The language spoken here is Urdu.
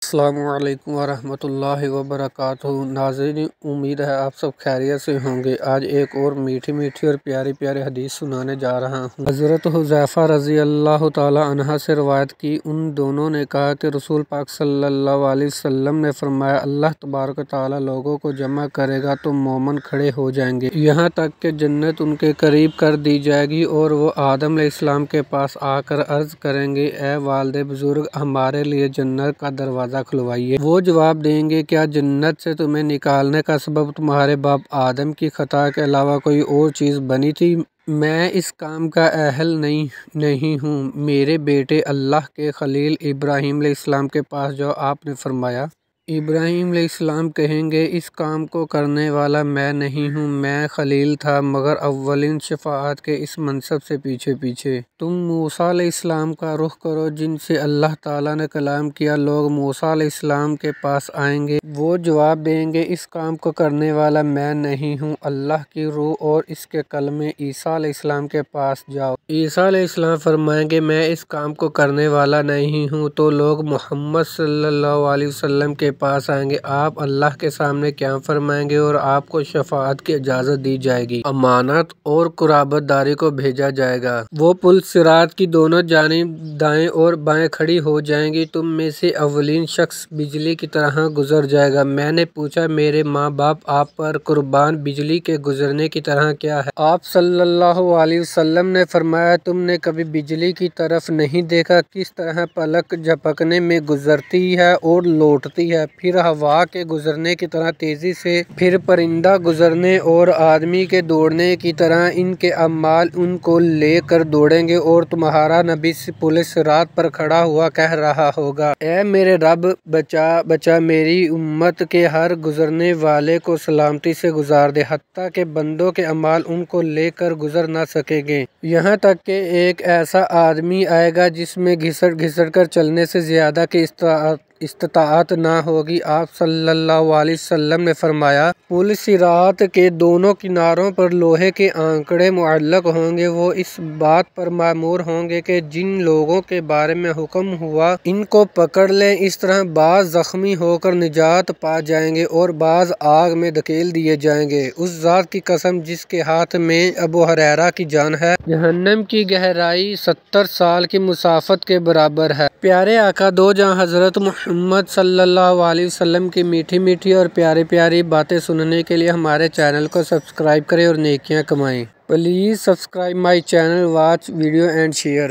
السلام علیکم ورحمۃ اللہ وبرکاتہ۔ ناظرین، امید ہے آپ سب خیریت سے ہوں گے۔ آج ایک اور میٹھی میٹھی اور پیاری پیاری حدیث سنانے جا رہا ہوں۔ حضرت حذیفہ رضی اللہ تعالی عنہ سے روایت کی، ان دونوں نے کہا کہ رسول پاک صلی اللہ علیہ وسلم نے فرمایا، اللہ تبارک و تعالی لوگوں کو جمع کرے گا تو مومن کھڑے ہو جائیں گے، یہاں تک کہ جنت ان کے قریب کر دی جائے گی، اور وہ آدم علیہ السلام کے پاس آ کر عرض کریں گے، اے والد بزرگ، ہمارے لیے جنت کا دروازہ کھلوائیے۔ وہ جواب دیں گے، کیا جنت سے تمہیں نکالنے کا سبب تمہارے باپ آدم کی خطا کے علاوہ کوئی اور چیز بنی تھی؟ میں اس کام کا اہل نہیں ہوں، میرے بیٹے اللہ کے خلیل ابراہیم علیہ السلام کے پاس جاؤ۔ آپ نے فرمایا، ابراہیم علیہ السلام کہیں گے، اس کام کو کرنے والا میں نہیں ہوں، میں خلیل تھا، مگر اولین شفاعت کے اس منصب سے پیچھے تم موسیٰ علیہ السلام کا رخ کرو، جن سے اللہ تعالیٰ نے کلام کیا۔ لوگ موسیٰ علیہ السلام کے پاس آئیں گے، وہ جواب دیں گے، اس کام کو کرنے والا میں نہیں ہوں، اللہ کی روح اور اس کے کلمے عیسیٰ علیہ السلام کے پاس جاؤ۔ عیسیٰ علیہ السلام فرمائیں گے، میں اس کام کو کرنے والا نہیں ہوں، تو لوگ محمد صلی اللہ علیہ وسلم کے پاس آئیں گے، آپ اللہ کے سامنے قیام فرمائیں گے اور آپ کو شفاعت کی اجازت دی جائے گی، امانت اور قرابت داری کو بھیجا جائے گا۔ وہ پل صراط کی دونوں جانب دائیں اور بائیں کھڑی ہو جائیں گی، تم میں سے اولین شخص بجلی کی طرح گزر جائے گا۔ میں نے پوچھا، میرے ماں باپ آپ پر قربان، بجلی کے گزرنے کی طرح کیا ہے؟ آپ صلی اللہ علیہ وسلم نے فرمایا، تم نے کبھی بجلی کی طرف نہیں دیکھا، کس طرح پلک جھپکنے میں گزرتی ہے اور لوٹتی ہے، پھر ہوا کے گزرنے کی طرح تیزی سے، پھر پرندہ گزرنے اور آدمی کے دوڑنے کی طرح ان کے اعمال ان کو لے کر دوڑیں گے، اور تمہارا نبی پل صراط پر کھڑا ہوا کہہ رہا ہوگا، اے میرے رب، بچا میری امت کے ہر گزرنے والے کو سلامتی سے گزار دے، حتیٰ کہ بندوں کے اعمال ان کو لے کر گزر نہ سکیں گے، یہاں تک کہ ایک ایسا آدمی آئے گا جس میں گھسٹ کر چلنے سے زیادہ کی استطاعت نہ ہوگی۔ آپ صلی اللہ علیہ وسلم نے فرمایا، پل صراط کے دونوں کناروں پر لوہے کے آنکڑے معلق ہوں گے، وہ اس بات پر مامور ہوں گے کہ جن لوگوں کے بارے میں حکم ہوا ان کو پکڑ لیں، اس طرح بعض زخمی ہو کر نجات پا جائیں گے اور بعض آگ میں دھکیل دیے جائیں گے۔ اس ذات کی قسم جس کے ہاتھ میں ابو ہریرہ کی جان ہے، جہنم کی گہرائی 70 سال کی مسافت کے برابر ہے۔ پیارے آقا دو جہاں حضرت محمد صلی اللہ علیہ وسلم کی میٹھی میٹھی اور پیاری پیاری باتیں سننے کے لیے ہمارے چینل کو سبسکرائب کریں اور نیکیاں کمائیں۔ Please subscribe my channel, watch video and share.